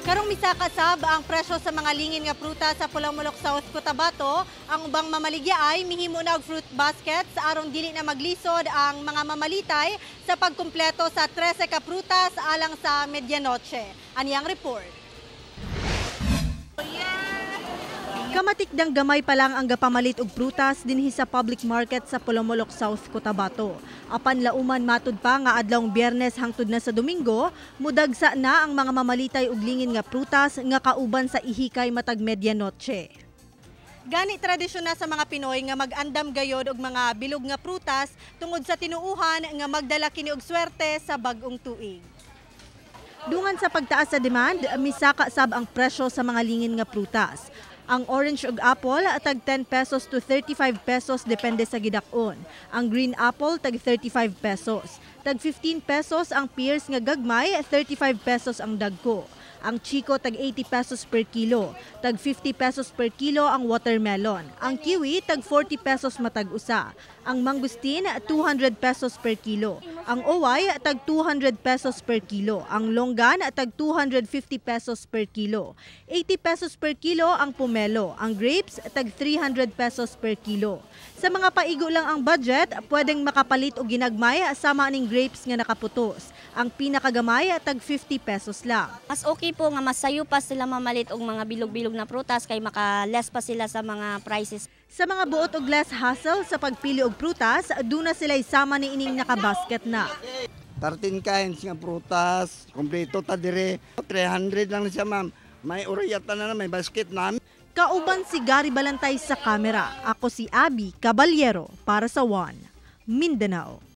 Karong misakasab ang presyo sa mga lingin nga prutas sa Pulamulok South, Cotabato. Ang ubang mamaligya ay mihimo na og fruit basket sa aron dili na maglisod ang mga mamalitay sa pagkumpleto sa 13 ka prutas alang sa medianoche. Aniyang report. Kamatikdang gamay pa lang ang gapamalit og prutas dinhi sa public market sa Pulamulok South, Cotabato. Apan lauman matud pa nga adlawng Biyernes hangtod na sa Domingo, mudagsa na ang mga mamalitay og lingin nga prutas nga kauban sa ihikay matag medianoche. Gani tradisyon na sa mga Pinoy nga mag-andam gayod og mga bilog nga prutas tungod sa tinuuhan nga magdala kini og swerte sa bag-ong tuig. Dungan sa pagtaas sa demand, misaka sab ang presyo sa mga lingin nga prutas. Ang orange ug apple tag 10 pesos to 35 pesos depende sa gidakon. Ang green apple tag 35 pesos. Tag 15 pesos ang pears nga gagmay, 35 pesos ang dagko. Ang chico tag 80 pesos per kilo. Tag 50 pesos per kilo ang watermelon. Ang kiwi tag 40 pesos matag usa. Ang mangustin 200 pesos per kilo. Ang oway tag 200 pesos per kilo. Ang longgan tag 250 pesos per kilo. 80 pesos per kilo ang pomelo. Ang grapes tag 300 pesos per kilo. Sa mga paigo lang ang budget, pwedeng makapalit og ginagmay sama ning grapes nga nakaputos. Ang pinakagamay tag 50 pesos lang. Mas okay po nga mas sayo pa sila mamalit og mga bilog-bilog na prutas kay maka-less pa sila sa mga prices. Sa mga buot og less hassle sa pagpili og prutas, duna sila isama ni ining nakabasket na. 13 kinds nga prutas, kompleto ta dire. 300 lang siya, ma'am. May urayata na may basket na. Kauban si Gary Balantay sa kamera. Ako si Abby Caballero para sa One Mindanao.